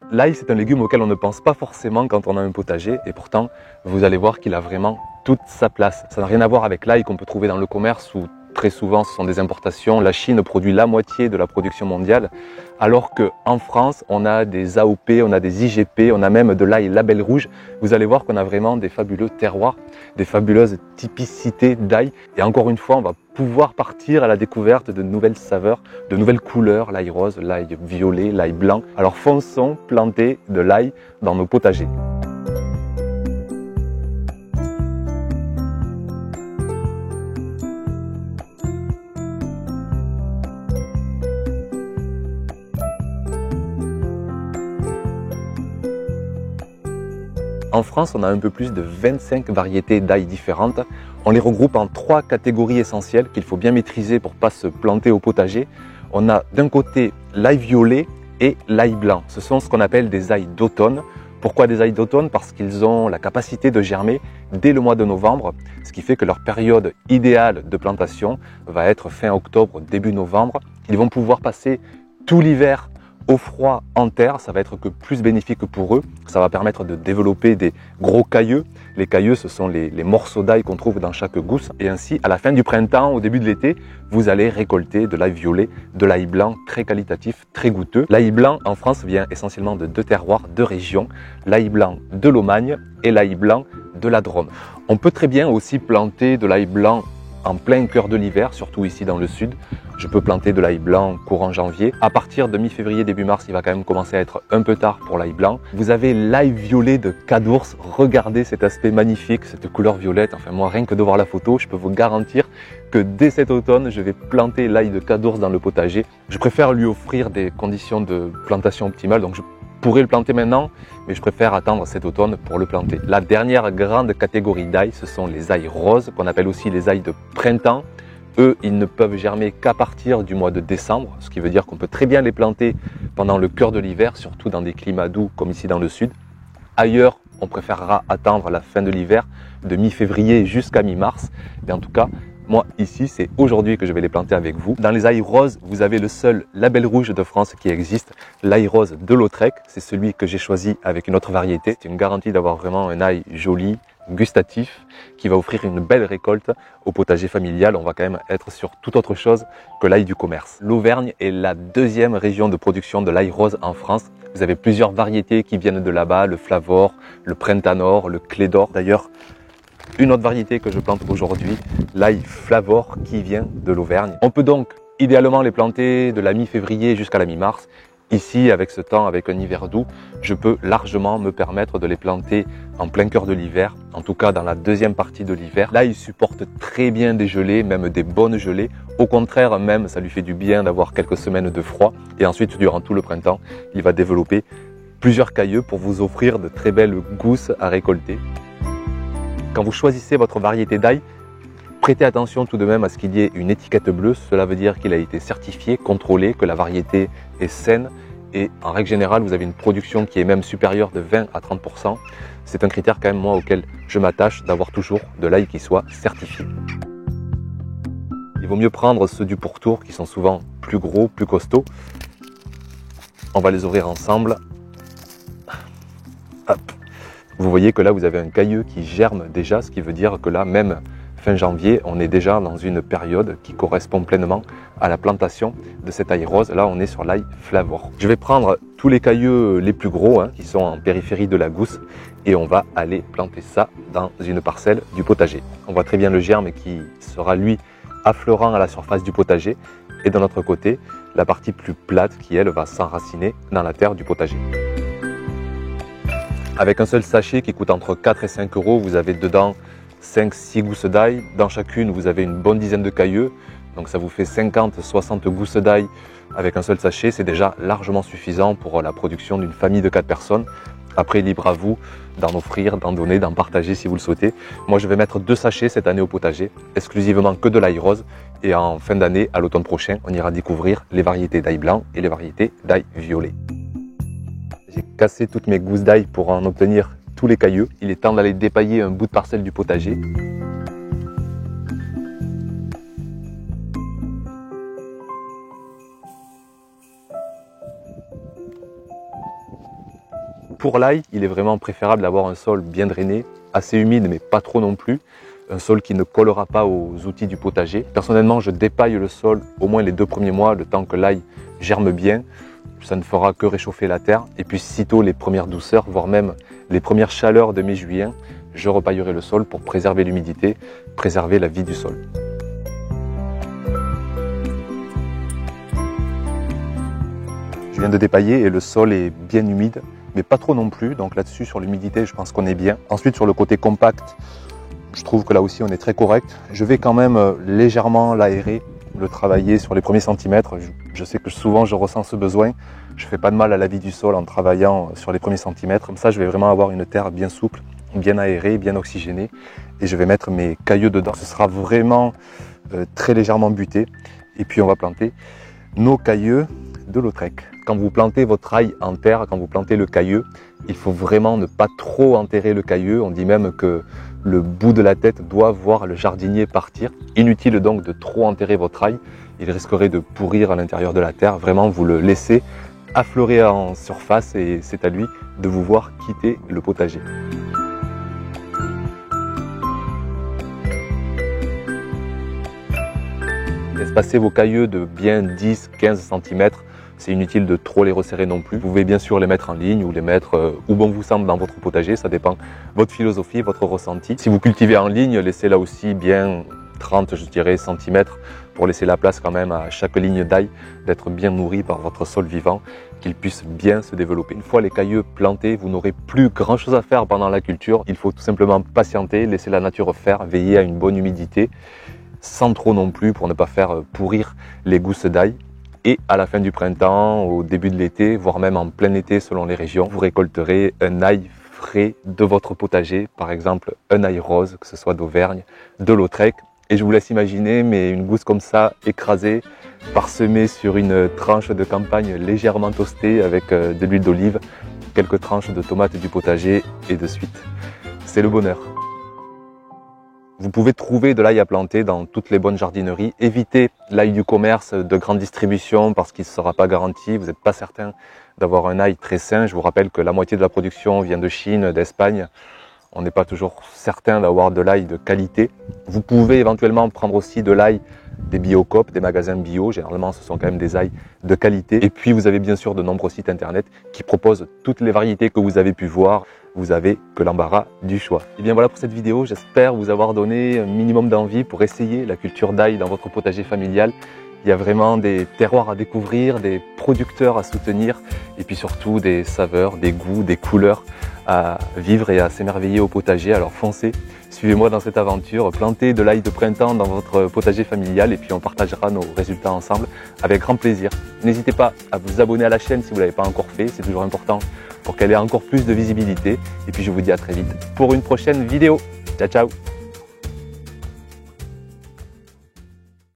L'ail, c'est un légume auquel on ne pense pas forcément quand on a un potager et pourtant, vous allez voir qu'il a vraiment toute sa place. Ça n'a rien à voir avec l'ail qu'on peut trouver dans le commerce où très souvent ce sont des importations. La Chine produit la moitié de la production mondiale alors qu'en France, on a des AOP, on a des IGP, on a même de l'ail label rouge. Vous allez voir qu'on a vraiment des fabuleux terroirs, des fabuleuses typicités d'ail. Et encore une fois, on va pouvoir partir à la découverte de nouvelles saveurs, de nouvelles couleurs, l'ail rose, l'ail violet, l'ail blanc. Alors fonçons planter de l'ail dans nos potagers. En France, on a un peu plus de 25 variétés d'ail différentes. On les regroupe en 3 catégories essentielles qu'il faut bien maîtriser pour ne pas se planter au potager. On a d'un côté l'ail violet et l'ail blanc. Ce sont ce qu'on appelle des ails d'automne. Pourquoi des ails d'automne? Parce qu'ils ont la capacité de germer dès le mois de novembre, ce qui fait que leur période idéale de plantation va être fin octobre, début novembre. Ils vont pouvoir passer tout l'hiver au froid en terre, ça va être que plus bénéfique pour eux. Ça va permettre de développer des gros cailleux. Les cailleux, ce sont les morceaux d'ail qu'on trouve dans chaque gousse. Et ainsi, à la fin du printemps, au début de l'été, vous allez récolter de l'ail violet, de l'ail blanc très qualitatif, très goûteux. L'ail blanc en France vient essentiellement de 2 terroirs, 2 régions. L'ail blanc de l'Aumagne et l'ail blanc de la Drôme. On peut très bien aussi planter de l'ail blanc en plein cœur de l'hiver, surtout ici dans le sud. Je peux planter de l'ail blanc courant janvier. À partir de mi-février, début mars, il va quand même commencer à être un peu tard pour l'ail blanc. Vous avez l'ail violet de Cadours. Regardez cet aspect magnifique, cette couleur violette. Enfin moi, rien que de voir la photo, je peux vous garantir que dès cet automne, je vais planter l'ail de Cadours dans le potager. Je préfère lui offrir des conditions de plantation optimales, donc je pourrais le planter maintenant, mais je préfère attendre cet automne pour le planter. La dernière grande catégorie d'ail, ce sont les ails roses, qu'on appelle aussi les ails de printemps. Eux, ils ne peuvent germer qu'à partir du mois de décembre, ce qui veut dire qu'on peut très bien les planter pendant le cœur de l'hiver, surtout dans des climats doux comme ici dans le sud. Ailleurs, on préférera attendre la fin de l'hiver, de mi-février jusqu'à mi-mars. Mais en tout cas, moi ici, c'est aujourd'hui que je vais les planter avec vous. Dans les ails roses, vous avez le seul label rouge de France qui existe, l'ail rose de Lautrec. C'est celui que j'ai choisi avec une autre variété. C'est une garantie d'avoir vraiment un ail joli, gustatif, qui va offrir une belle récolte au potager familial. On va quand même être sur toute autre chose que l'ail du commerce. L'Auvergne est la 2e région de production de l'ail rose en France. Vous avez plusieurs variétés qui viennent de là-bas, le Flavor, le Printanor, le Clédor. D'ailleurs, une autre variété que je plante aujourd'hui, l'ail Flavor qui vient de l'Auvergne. On peut donc idéalement les planter de la mi-février jusqu'à la mi-mars. Ici, avec ce temps, avec un hiver doux, je peux largement me permettre de les planter en plein cœur de l'hiver, en tout cas dans la 2e partie de l'hiver. Là, il supporte très bien des gelées, même des bonnes gelées. Au contraire, même, ça lui fait du bien d'avoir quelques semaines de froid. Et ensuite, durant tout le printemps, il va développer plusieurs cailleux pour vous offrir de très belles gousses à récolter. Quand vous choisissez votre variété d'ail, prêtez attention tout de même à ce qu'il y ait une étiquette bleue. Cela veut dire qu'il a été certifié, contrôlé, que la variété est saine. Et en règle générale, vous avez une production qui est même supérieure de 20 à 30%. C'est un critère quand même moi auquel je m'attache, d'avoir toujours de l'ail qui soit certifié. Il vaut mieux prendre ceux du pourtour qui sont souvent plus gros, plus costauds. On va les ouvrir ensemble. Hop. Vous voyez que là, vous avez un cailleux qui germe déjà, ce qui veut dire que là, même fin janvier, on est déjà dans une période qui correspond pleinement à la plantation de cet ail rose. Là, on est sur l'ail Flavor. Je vais prendre tous les cailleux les plus gros, qui sont en périphérie de la gousse, et on va aller planter ça dans une parcelle du potager. On voit très bien le germe qui sera, lui, affleurant à la surface du potager, et de l'autre côté, la partie plus plate qui, elle, va s'enraciner dans la terre du potager. Avec un seul sachet qui coûte entre 4 et 5 euros, vous avez dedans 5-6 gousses d'ail. Dans chacune, vous avez une bonne dizaine de cailleux. Donc ça vous fait 50-60 gousses d'ail avec un seul sachet. C'est déjà largement suffisant pour la production d'une famille de 4 personnes. Après, libre à vous d'en offrir, d'en donner, d'en partager si vous le souhaitez. Moi, je vais mettre 2 sachets cette année au potager, exclusivement que de l'ail rose. Et en fin d'année, à l'automne prochain, on ira découvrir les variétés d'ail blanc et les variétés d'ail violet. J'ai cassé toutes mes gousses d'ail pour en obtenir tous les cailleux. Il est temps d'aller dépailler un bout de parcelle du potager. Pour l'ail, il est vraiment préférable d'avoir un sol bien drainé, assez humide mais pas trop non plus. Un sol qui ne collera pas aux outils du potager. Personnellement, je dépaille le sol au moins les 2 premiers mois, le temps que l'ail germe bien. Ça ne fera que réchauffer la terre. Et puis sitôt les premières douceurs, voire même les premières chaleurs de mai-juillet, je repaillerai le sol pour préserver l'humidité, préserver la vie du sol. Je viens de dépailler et le sol est bien humide, mais pas trop non plus. Donc là-dessus, sur l'humidité, je pense qu'on est bien. Ensuite, sur le côté compact, je trouve que là aussi, on est très correct. Je vais quand même légèrement l'aérer, le travailler sur les premiers centimètres. Je sais que souvent, je ressens ce besoin. Je ne fais pas de mal à la vie du sol en travaillant sur les premiers centimètres. Comme ça, je vais vraiment avoir une terre bien souple, bien aérée, bien oxygénée. Et je vais mettre mes cailleux dedans. Ce sera vraiment très légèrement buté. Et puis, on va planter nos cailleux de Lautrec. Quand vous plantez votre ail en terre, quand vous plantez le cailleux, il faut vraiment ne pas trop enterrer le cailleux. On dit même que le bout de la tête doit voir le jardinier partir. Inutile donc de trop enterrer votre ail. Il risquerait de pourrir à l'intérieur de la terre. Vraiment, vous le laissez affleurer en surface et c'est à lui de vous voir quitter le potager. Espacez vos cailleux de bien 10-15 cm. C'est inutile de trop les resserrer non plus. Vous pouvez bien sûr les mettre en ligne ou les mettre où bon vous semble dans votre potager. Ça dépend de votre philosophie, votre ressenti. Si vous cultivez en ligne, laissez là aussi bien 30, je dirais, centimètres pour laisser la place quand même à chaque ligne d'ail d'être bien nourrie par votre sol vivant, qu'il puisse bien se développer. Une fois les cailleux plantés, vous n'aurez plus grand chose à faire pendant la culture. Il faut tout simplement patienter, laisser la nature faire, veiller à une bonne humidité, sans trop non plus pour ne pas faire pourrir les gousses d'ail. Et à la fin du printemps, au début de l'été, voire même en plein été selon les régions, vous récolterez un ail frais de votre potager, par exemple un ail rose, que ce soit d'Auvergne, de Lautrec. Et je vous laisse imaginer, mais une gousse comme ça, écrasée, parsemée sur une tranche de campagne légèrement toastée avec de l'huile d'olive, quelques tranches de tomates du potager et de suite. C'est le bonheur. Vous pouvez trouver de l'ail à planter dans toutes les bonnes jardineries. Évitez l'ail du commerce de grande distribution parce qu'il ne sera pas garanti. Vous n'êtes pas certain d'avoir un ail très sain. Je vous rappelle que la moitié de la production vient de Chine, d'Espagne. On n'est pas toujours certain d'avoir de l'ail de qualité. Vous pouvez éventuellement prendre aussi de l'ail des Biocoop, des magasins bio. Généralement, ce sont quand même des ails de qualité. Et puis, vous avez bien sûr de nombreux sites internet qui proposent toutes les variétés que vous avez pu voir. Vous avez que l'embarras du choix. Et bien voilà pour cette vidéo. J'espère vous avoir donné un minimum d'envie pour essayer la culture d'ail dans votre potager familial. Il y a vraiment des terroirs à découvrir, des producteurs à soutenir et puis surtout des saveurs, des goûts, des couleurs à vivre et à s'émerveiller au potager. Alors foncez, suivez-moi dans cette aventure, plantez de l'ail de printemps dans votre potager familial et puis on partagera nos résultats ensemble avec grand plaisir. N'hésitez pas à vous abonner à la chaîne si vous ne l'avez pas encore fait, c'est toujours important pour qu'elle ait encore plus de visibilité. Et puis je vous dis à très vite pour une prochaine vidéo. Ciao ciao!